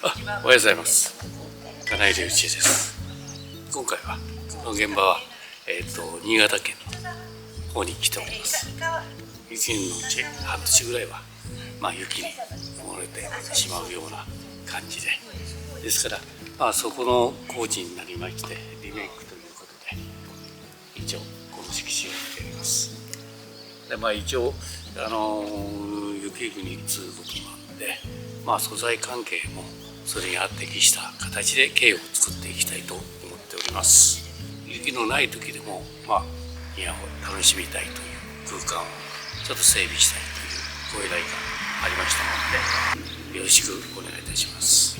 おはようございます。金井隆一です。今回はこの現場は、新潟県の方に来ております。1年のうち半年ぐらいは、雪に埋もれてしまうような感じですから、そこの工事になりましてリメイクということで一応この敷地を見ております。で、一応雪国ということもあって、素材関係もそれに適した形で経営を作っていきたいと思っております。雪のない時でも庭を楽しみたいという空間をちょっと整備したいというご依頼がありましたので、よろしくお願いいたします。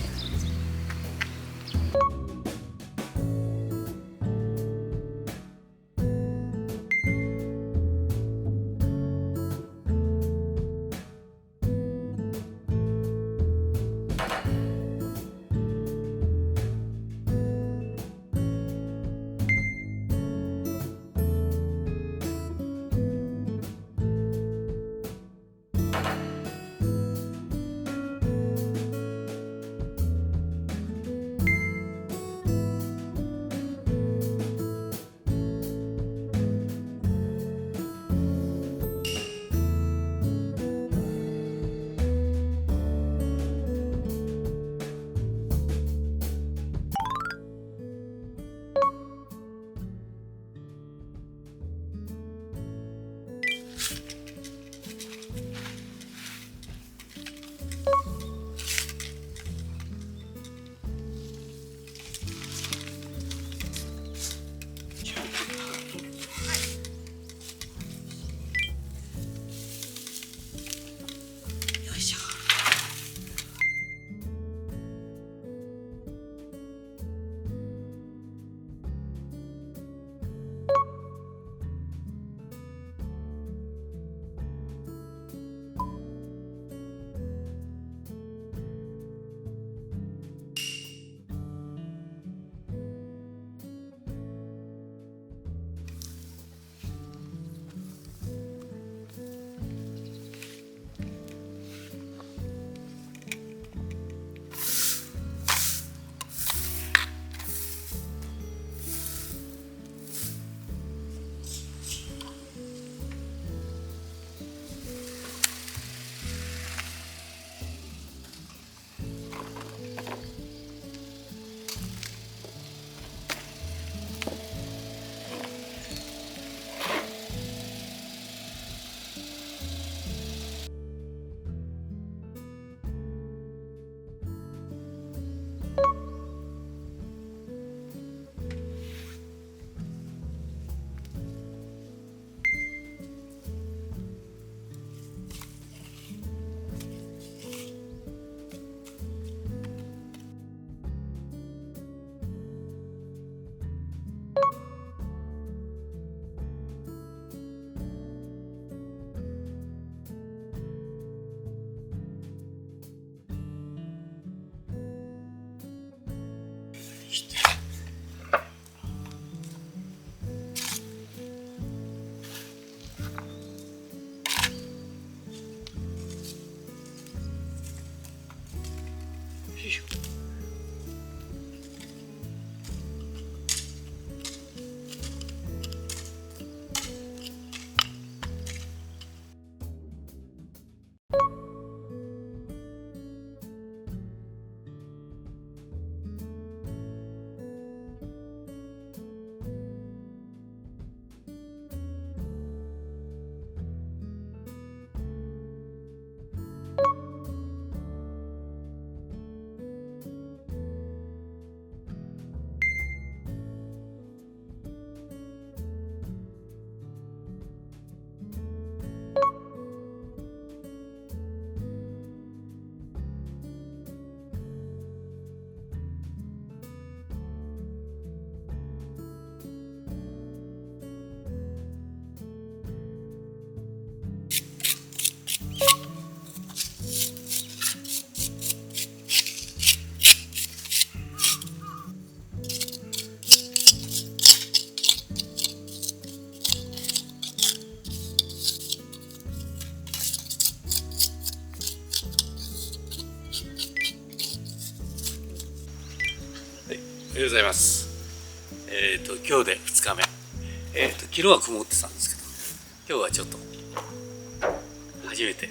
ようございます。今日で2日目。昨日は曇ってたんですけど、今日はちょっと初めて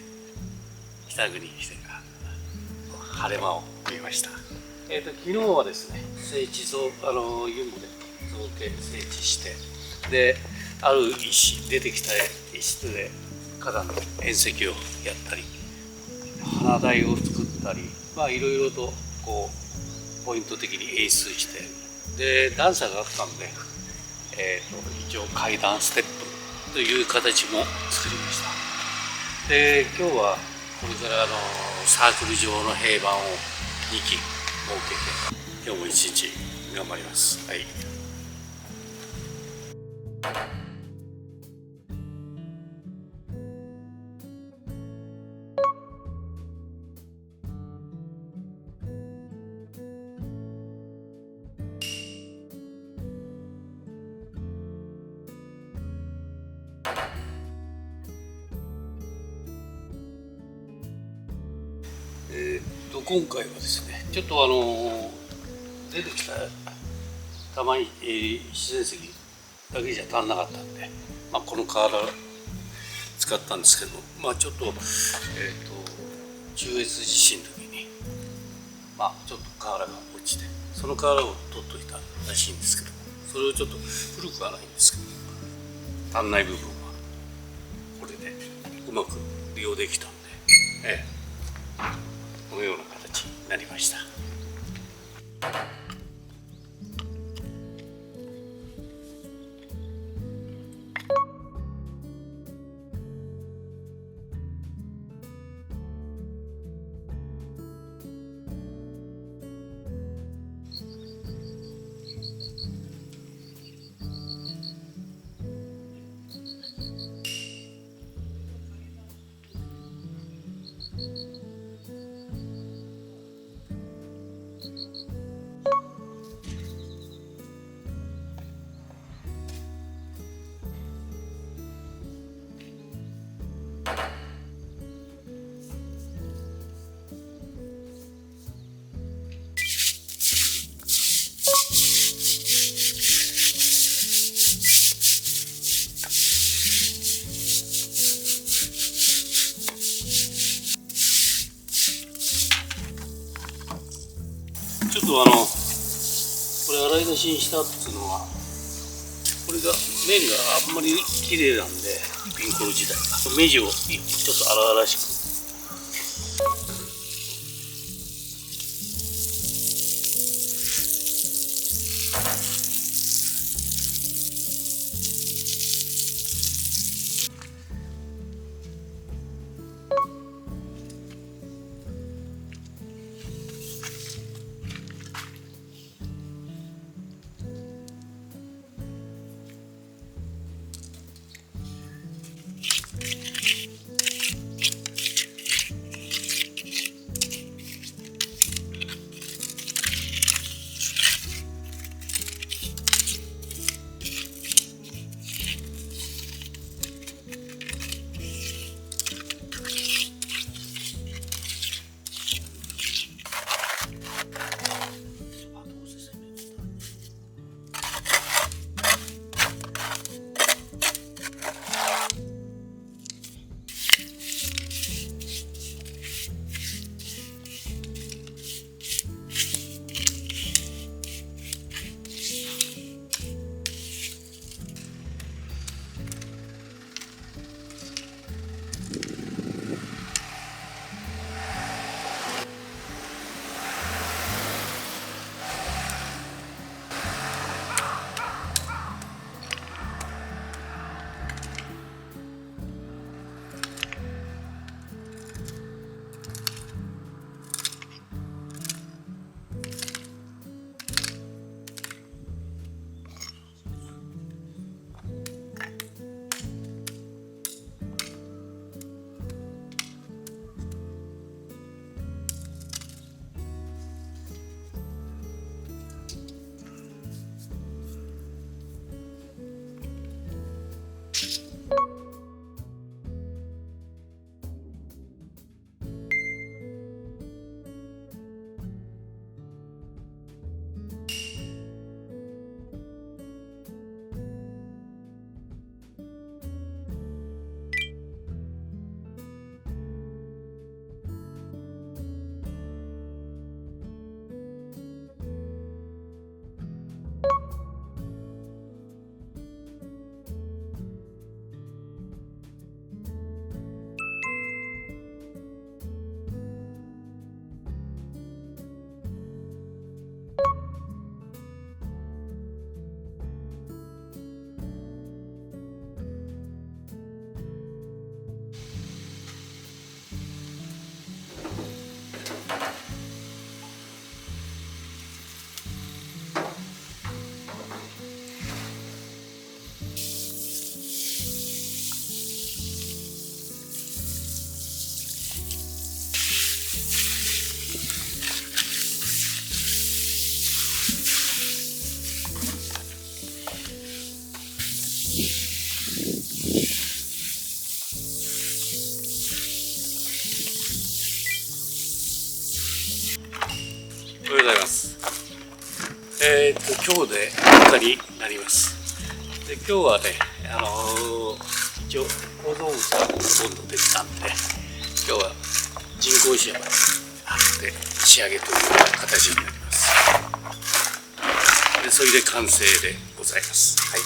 北国に来てから晴れ間を見ました。昨日はですね、整地ユンボで造形整地して、である石出てきた石で花壇の縁石をやったり、花台を作ったり、いろいろとこうポイント的に演出して、で段差があったんで、一応階段ステップという形も作りました。で今日はこれからサークル状の平板を2基設けて、今日も一日頑張ります。はい。今回はですね、ちょっと出てきたたまに、自然石だけじゃ足んなかったんで、この瓦使ったんですけど、ちょっと、中越地震の時に、ちょっと瓦が落ちて、その瓦を取っといたらしいんですけど、それをちょっと古くはないんですけど、足んない部分はこれでうまく利用できたんで、このような形になりました。ちょっとこれ洗い出しにしたっていうのは、これが面があんまり綺麗なんで、ピンコロ自体が目地をちょっと荒々しくおはようございます。今日で4日になります。で今日はね、一応構造物がほとんどできたんで、今日は人工石山で貼って仕上げという形になります。でそれで完成でございます。はい。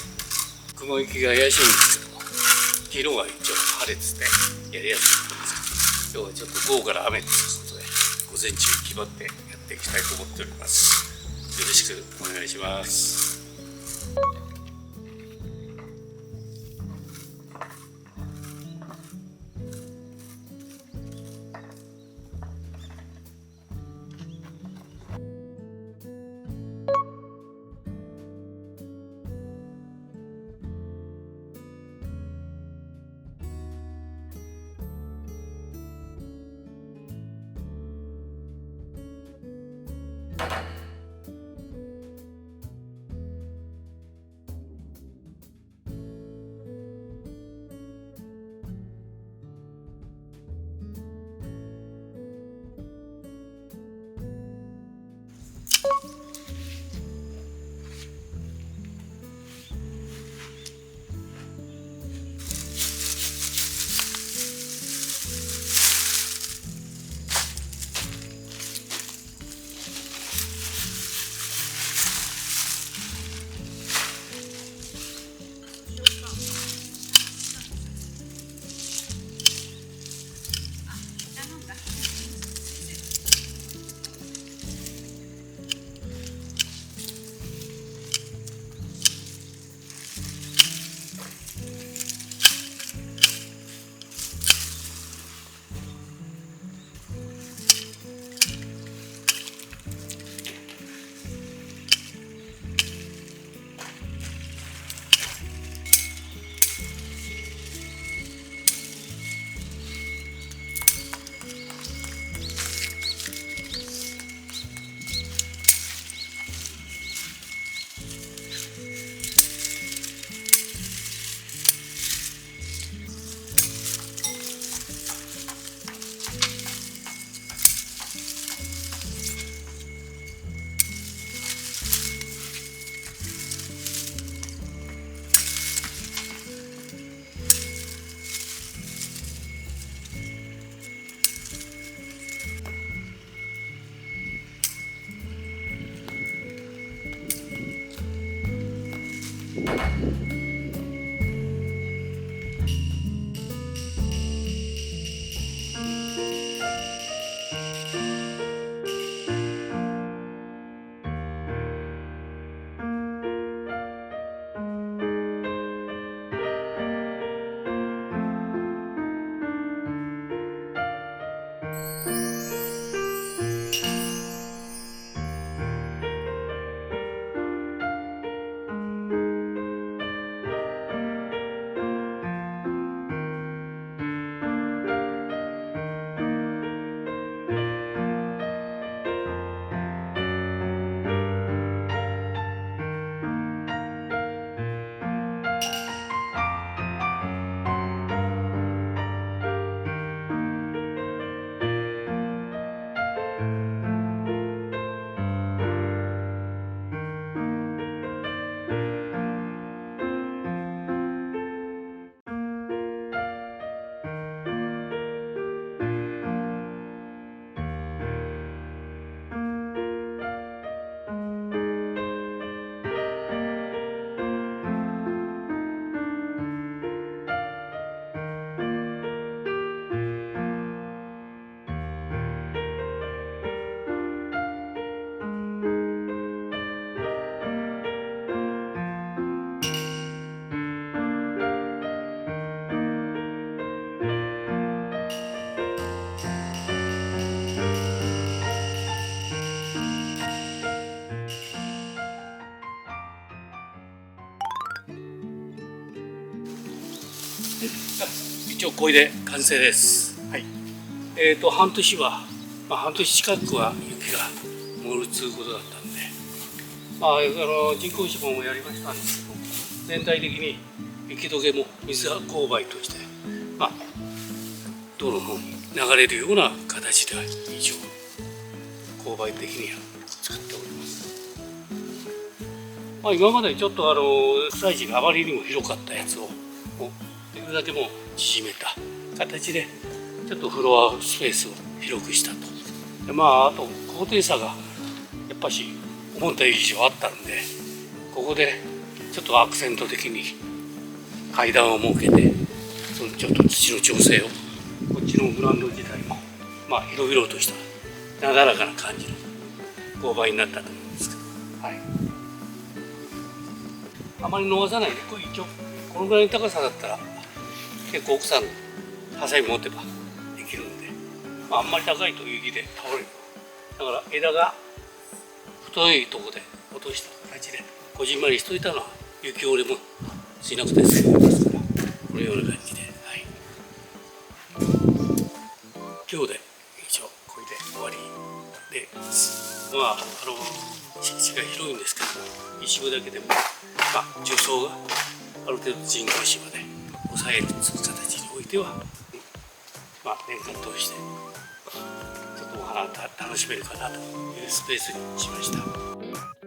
雲行きが怪しいんですけども、昨日は一応晴れててやりやすかったんですけど、今日はちょっと午後から雨ということで、午前中気張ってやっていきたいと思っております。よろしくお願いします。一応これで完成です。はい。半年は、半年近くは雪が盛るということだったんで、人工芝もやりましたんですけど、全体的に雪解けも水勾配として、道路の方に流れるような形では以上勾配的には作っております。今までちょっとスタイジがあまりにも広かったやつをできるだけもう縮めた形でちょっとフロアスペースを広くしたと。であと高低差がやっぱし思った以上あったんで、ここでちょっとアクセント的に階段を設けて、そのちょっと土の調整を、こっちのグラウンド自体も広々としたなだらかな感じの勾配になったと思うんですけど、あまり伸ばさないで、これ一応このぐらいの高さだったら結構奥さんのハサミ持てばできるんで、あんまり高いと雪で倒れる。だから枝が太いところで落とした形でこじんまりしといたのは雪折れもしなくて済みますから、このような感じで、今日で一応これで終わりで、敷地が広いんですけども、一部だけでも樹層がある程度人工芝で抑えるという形においては、年間通してちょっとお花楽しめるかなというスペースにしました。